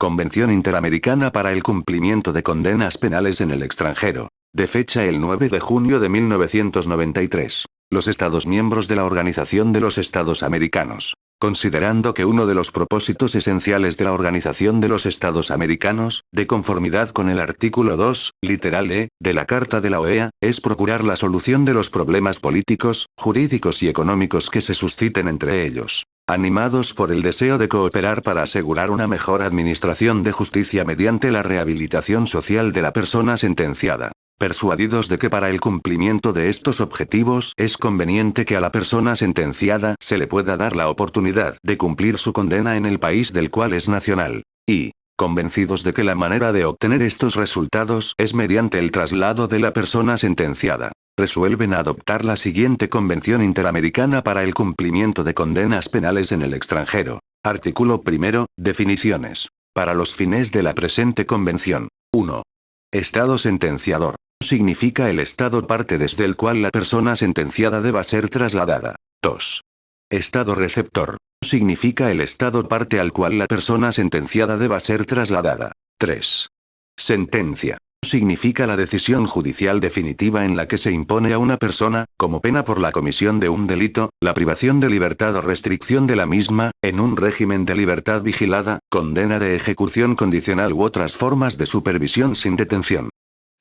Convención Interamericana para el Cumplimiento de Condenas Penales en el Extranjero. De fecha el 9 de junio de 1993. Los Estados miembros de la Organización de los Estados Americanos. Considerando que uno de los propósitos esenciales de la Organización de los Estados Americanos, de conformidad con el artículo 2, literal E, de la Carta de la OEA, es procurar la solución de los problemas políticos, jurídicos y económicos que se susciten entre ellos. Animados por el deseo de cooperar para asegurar una mejor administración de justicia mediante la rehabilitación social de la persona sentenciada. Persuadidos de que para el cumplimiento de estos objetivos es conveniente que a la persona sentenciada se le pueda dar la oportunidad de cumplir su condena en el país del cual es nacional. Y, convencidos de que la manera de obtener estos resultados es mediante el traslado de la persona sentenciada, resuelven adoptar la siguiente Convención Interamericana para el Cumplimiento de Condenas Penales en el Extranjero. Artículo 1. Definiciones. Para los fines de la presente convención. 1. Estado sentenciador. Significa el estado parte desde el cual la persona sentenciada deba ser trasladada. 2. Estado receptor. Significa el estado parte al cual la persona sentenciada deba ser trasladada. 3. Sentencia. Significa la decisión judicial definitiva en la que se impone a una persona, como pena por la comisión de un delito, la privación de libertad o restricción de la misma, en un régimen de libertad vigilada, condena de ejecución condicional u otras formas de supervisión sin detención.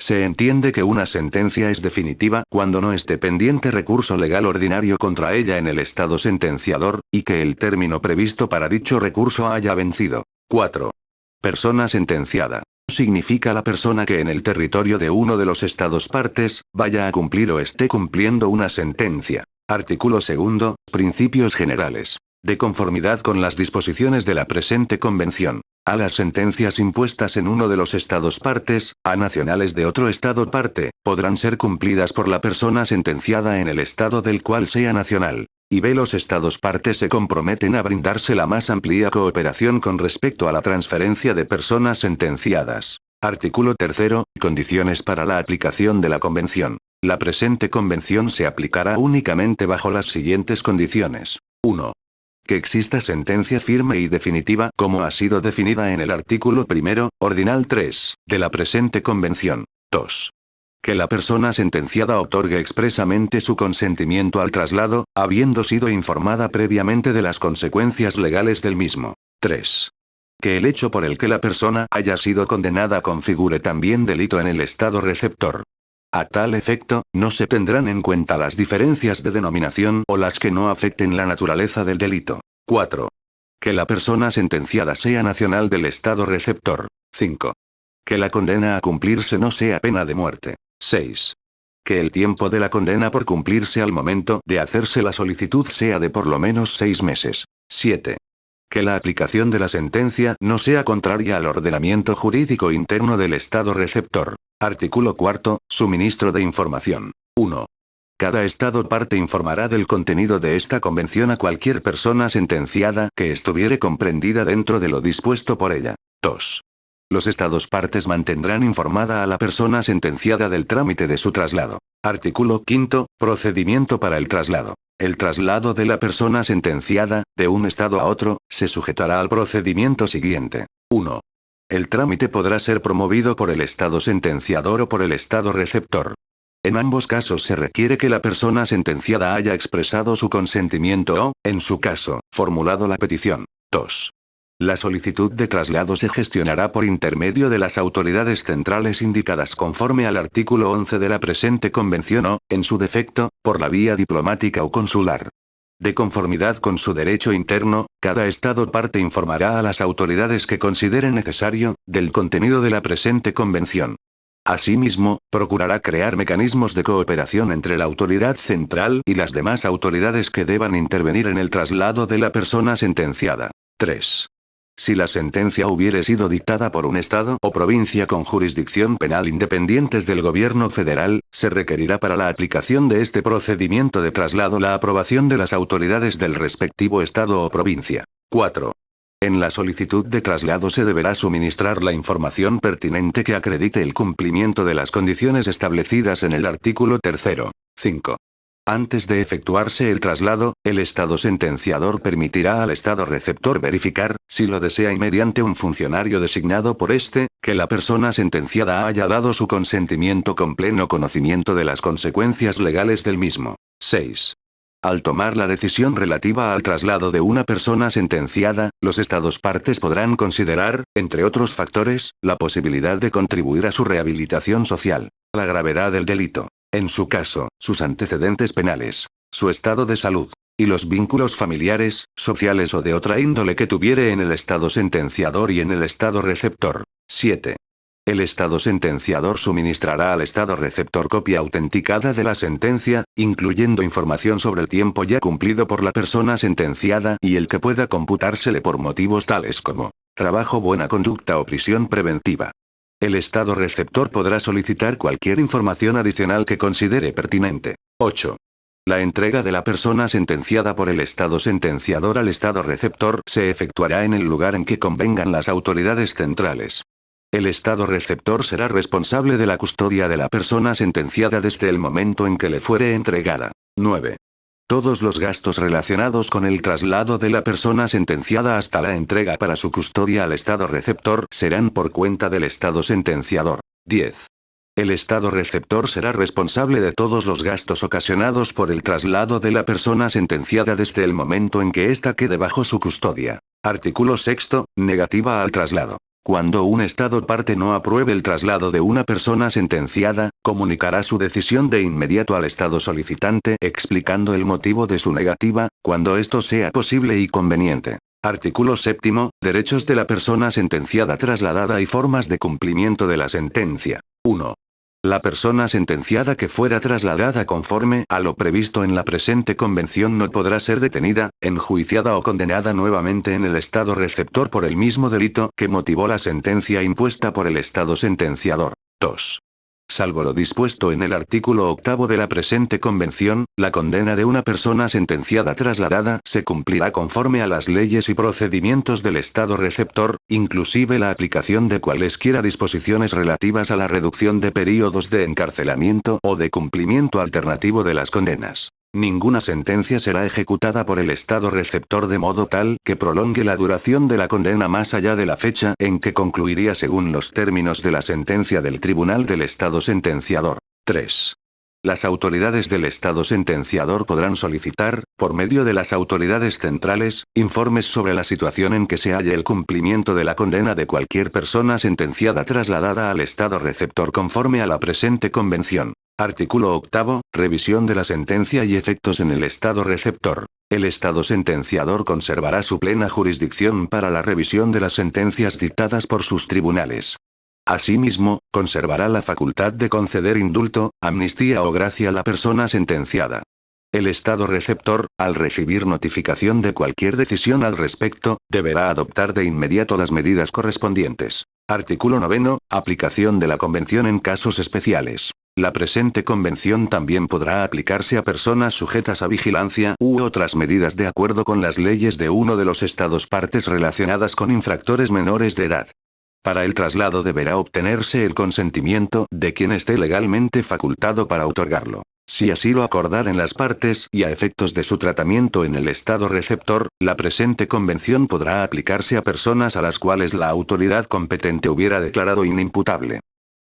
Se entiende que una sentencia es definitiva cuando no esté pendiente recurso legal ordinario contra ella en el estado sentenciador, y que el término previsto para dicho recurso haya vencido. 4. Persona sentenciada. Significa la persona que en el territorio de uno de los estados partes, vaya a cumplir o esté cumpliendo una sentencia. Artículo 2. Principios generales. De conformidad con las disposiciones de la presente convención, a las sentencias impuestas en uno de los estados partes, a nacionales de otro estado parte, podrán ser cumplidas por la persona sentenciada en el estado del cual sea nacional. Y B. Los estados partes se comprometen a brindarse la más amplia cooperación con respecto a la transferencia de personas sentenciadas. Artículo 3. Condiciones para la aplicación de la convención. La presente convención se aplicará únicamente bajo las siguientes condiciones. 1. Que exista sentencia firme y definitiva como ha sido definida en el artículo 1, ordinal 3, de la presente convención. 2. Que la persona sentenciada otorgue expresamente su consentimiento al traslado, habiendo sido informada previamente de las consecuencias legales del mismo. 3. Que el hecho por el que la persona haya sido condenada configure también delito en el estado receptor. A tal efecto, no se tendrán en cuenta las diferencias de denominación o las que no afecten la naturaleza del delito. 4. Que la persona sentenciada sea nacional del estado receptor. 5. Que la condena a cumplirse no sea pena de muerte. 6. Que el tiempo de la condena por cumplirse al momento de hacerse la solicitud sea de por lo menos 6 meses. 7. Que la aplicación de la sentencia no sea contraria al ordenamiento jurídico interno del estado receptor. Artículo 4. Suministro de información. 1. Cada estado parte informará del contenido de esta convención a cualquier persona sentenciada que estuviere comprendida dentro de lo dispuesto por ella. 2. Los estados partes mantendrán informada a la persona sentenciada del trámite de su traslado. Artículo 5. Procedimiento para el traslado. El traslado de la persona sentenciada, de un estado a otro, se sujetará al procedimiento siguiente. 1. El trámite podrá ser promovido por el estado sentenciador o por el estado receptor. En ambos casos se requiere que la persona sentenciada haya expresado su consentimiento o, en su caso, formulado la petición. 2. La solicitud de traslado se gestionará por intermedio de las autoridades centrales indicadas conforme al artículo 11 de la presente convención o, en su defecto, por la vía diplomática o consular. De conformidad con su derecho interno, cada estado parte informará a las autoridades que considere necesario, del contenido de la presente convención. Asimismo, procurará crear mecanismos de cooperación entre la autoridad central y las demás autoridades que deban intervenir en el traslado de la persona sentenciada. 3. Si la sentencia hubiere sido dictada por un estado o provincia con jurisdicción penal independientes del gobierno federal, se requerirá para la aplicación de este procedimiento de traslado la aprobación de las autoridades del respectivo estado o provincia. 4. En la solicitud de traslado se deberá suministrar la información pertinente que acredite el cumplimiento de las condiciones establecidas en el artículo 3. 5. Antes de efectuarse el traslado, el Estado sentenciador permitirá al Estado receptor verificar, si lo desea y mediante un funcionario designado por este, que la persona sentenciada haya dado su consentimiento con pleno conocimiento de las consecuencias legales del mismo. 6. Al tomar la decisión relativa al traslado de una persona sentenciada, los Estados partes podrán considerar, entre otros factores, la posibilidad de contribuir a su rehabilitación social, la gravedad del delito, en su caso, sus antecedentes penales, su estado de salud, y los vínculos familiares, sociales o de otra índole que tuviere en el Estado sentenciador y en el Estado receptor. 7. El Estado sentenciador suministrará al Estado receptor copia autenticada de la sentencia, incluyendo información sobre el tiempo ya cumplido por la persona sentenciada y el que pueda computársele por motivos tales como trabajo, buena conducta o prisión preventiva. El Estado receptor podrá solicitar cualquier información adicional que considere pertinente. 8. La entrega de la persona sentenciada por el Estado sentenciador al Estado receptor se efectuará en el lugar en que convengan las autoridades centrales. El Estado receptor será responsable de la custodia de la persona sentenciada desde el momento en que le fuere entregada. 9. Todos los gastos relacionados con el traslado de la persona sentenciada hasta la entrega para su custodia al Estado receptor serán por cuenta del Estado sentenciador. 10. El Estado receptor será responsable de todos los gastos ocasionados por el traslado de la persona sentenciada desde el momento en que ésta quede bajo su custodia. Artículo 6. Negativa al traslado. Cuando un Estado parte no apruebe el traslado de una persona sentenciada, comunicará su decisión de inmediato al Estado solicitante explicando el motivo de su negativa, cuando esto sea posible y conveniente. Artículo 7. Derechos de la persona sentenciada trasladada y formas de cumplimiento de la sentencia. 1. La persona sentenciada que fuera trasladada conforme a lo previsto en la presente convención no podrá ser detenida, enjuiciada o condenada nuevamente en el Estado receptor por el mismo delito que motivó la sentencia impuesta por el Estado sentenciador. 2. Salvo lo dispuesto en el artículo 8 de la presente convención, la condena de una persona sentenciada trasladada se cumplirá conforme a las leyes y procedimientos del Estado receptor, inclusive la aplicación de cualesquiera disposiciones relativas a la reducción de períodos de encarcelamiento o de cumplimiento alternativo de las condenas. Ninguna sentencia será ejecutada por el Estado receptor de modo tal que prolongue la duración de la condena más allá de la fecha en que concluiría según los términos de la sentencia del Tribunal del Estado sentenciador. 3. Las autoridades del Estado sentenciador podrán solicitar, por medio de las autoridades centrales, informes sobre la situación en que se halle el cumplimiento de la condena de cualquier persona sentenciada trasladada al Estado receptor conforme a la presente convención. Artículo 8. Revisión de la sentencia y efectos en el Estado receptor. El Estado sentenciador conservará su plena jurisdicción para la revisión de las sentencias dictadas por sus tribunales. Asimismo, conservará la facultad de conceder indulto, amnistía o gracia a la persona sentenciada. El Estado receptor, al recibir notificación de cualquier decisión al respecto, deberá adoptar de inmediato las medidas correspondientes. Artículo 9. Aplicación de la Convención en casos especiales. La presente convención también podrá aplicarse a personas sujetas a vigilancia u otras medidas de acuerdo con las leyes de uno de los Estados partes relacionadas con infractores menores de edad. Para el traslado deberá obtenerse el consentimiento de quien esté legalmente facultado para otorgarlo. Si así lo acordaren las partes y a efectos de su tratamiento en el Estado receptor, la presente convención podrá aplicarse a personas a las cuales la autoridad competente hubiera declarado inimputable.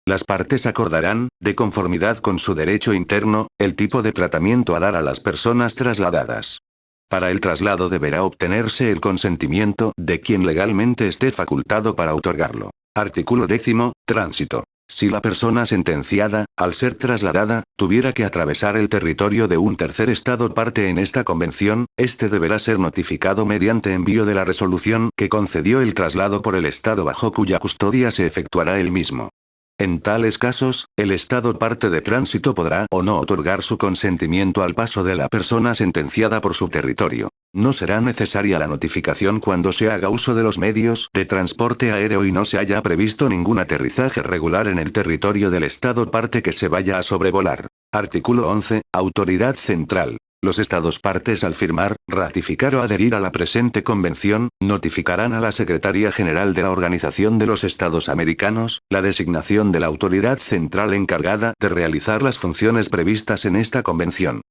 Las partes acordarán, de conformidad con su derecho interno, el tipo de tratamiento a dar a las personas trasladadas. Para el traslado deberá obtenerse el consentimiento de quien legalmente esté facultado para otorgarlo. Artículo 10. Tránsito. Si la persona sentenciada, al ser trasladada, tuviera que atravesar el territorio de un tercer Estado parte en esta convención, este deberá ser notificado mediante envío de la resolución que concedió el traslado por el Estado bajo cuya custodia se efectuará el mismo. En tales casos, el Estado parte de tránsito podrá o no otorgar su consentimiento al paso de la persona sentenciada por su territorio. No será necesaria la notificación cuando se haga uso de los medios de transporte aéreo y no se haya previsto ningún aterrizaje regular en el territorio del Estado parte que se vaya a sobrevolar. Artículo 11. Autoridad central. Los Estados partes al firmar, ratificar o adherir a la presente convención, notificarán a la Secretaría General de la Organización de los Estados Americanos, la designación de la autoridad central encargada de realizar las funciones previstas en esta convención.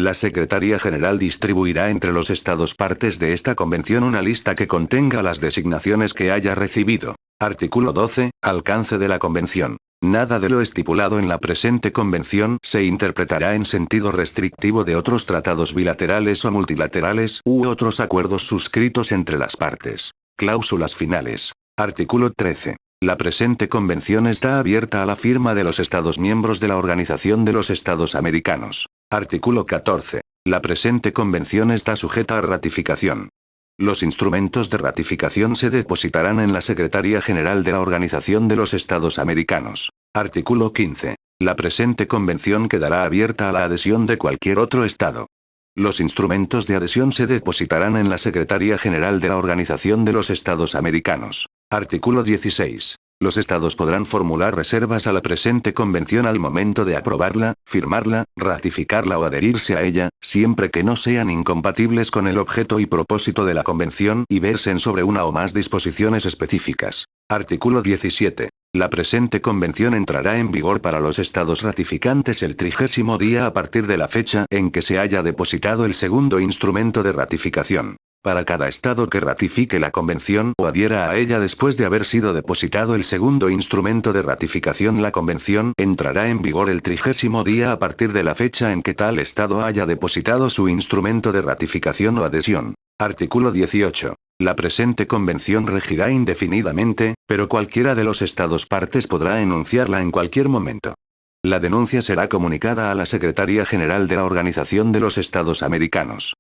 La Secretaría General distribuirá entre los estados partes de esta convención una lista que contenga las designaciones que haya recibido. Artículo 12. Alcance de la convención. Nada de lo estipulado en la presente convención se interpretará en sentido restrictivo de otros tratados bilaterales o multilaterales u otros acuerdos suscritos entre las partes. Cláusulas finales. Artículo 13. La presente convención está abierta a la firma de los Estados miembros de la Organización de los Estados Americanos. Artículo 14. La presente convención está sujeta a ratificación. Los instrumentos de ratificación se depositarán en la Secretaría General de la Organización de los Estados Americanos. Artículo 15. La presente convención quedará abierta a la adhesión de cualquier otro Estado. Los instrumentos de adhesión se depositarán en la Secretaría General de la Organización de los Estados Americanos. Artículo 16. Los Estados podrán formular reservas a la presente convención al momento de aprobarla, firmarla, ratificarla o adherirse a ella, siempre que no sean incompatibles con el objeto y propósito de la convención y versen sobre una o más disposiciones específicas. Artículo 17. La presente convención entrará en vigor para los estados ratificantes el 30º día a partir de la fecha en que se haya depositado el segundo instrumento de ratificación. Para cada estado que ratifique la convención o adhiera a ella después de haber sido depositado el segundo instrumento de ratificación, la convención entrará en vigor el 30º día a partir de la fecha en que tal estado haya depositado su instrumento de ratificación o adhesión. Artículo 18. La presente convención regirá indefinidamente, pero cualquiera de los estados partes podrá enunciarla en cualquier momento. La denuncia será comunicada a la Secretaría General de la Organización de los Estados Americanos.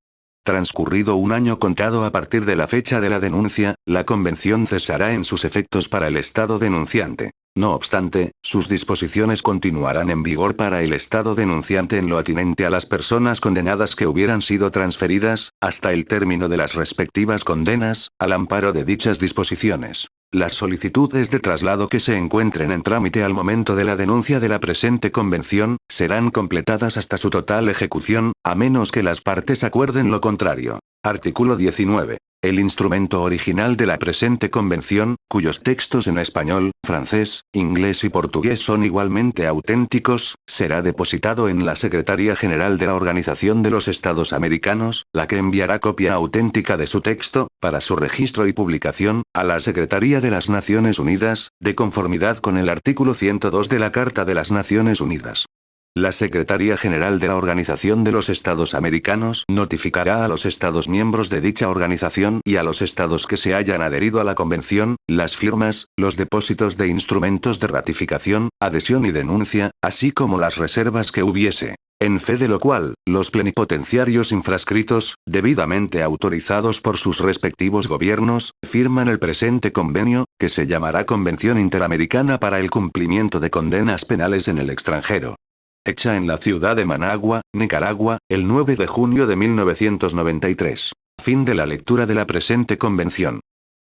Transcurrido un año contado a partir de la fecha de la denuncia, la convención cesará en sus efectos para el estado denunciante. No obstante, sus disposiciones continuarán en vigor para el estado denunciante en lo atinente a las personas condenadas que hubieran sido transferidas, hasta el término de las respectivas condenas, al amparo de dichas disposiciones. Las solicitudes de traslado que se encuentren en trámite al momento de la denuncia de la presente convención, serán completadas hasta su total ejecución, a menos que las partes acuerden lo contrario. Artículo 19. El instrumento original de la presente convención, cuyos textos en español, francés, inglés y portugués son igualmente auténticos, será depositado en la Secretaría General de la Organización de los Estados Americanos, la que enviará copia auténtica de su texto, para su registro y publicación, a la Secretaría de las Naciones Unidas, de conformidad con el artículo 102 de la Carta de las Naciones Unidas. La Secretaría General de la Organización de los Estados Americanos notificará a los Estados miembros de dicha organización y a los Estados que se hayan adherido a la Convención, las firmas, los depósitos de instrumentos de ratificación, adhesión y denuncia, así como las reservas que hubiese. En fe de lo cual, los plenipotenciarios infrascritos, debidamente autorizados por sus respectivos gobiernos, firman el presente convenio, que se llamará Convención Interamericana para el Cumplimiento de Condenas Penales en el Extranjero. Hecha en la ciudad de Managua, Nicaragua, el 9 de junio de 1993. Fin de la lectura de la presente convención.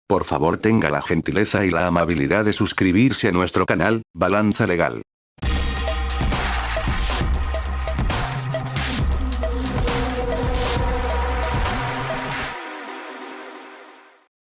Por favor tenga la gentileza y la amabilidad de suscribirse a nuestro canal, Balanza Legal.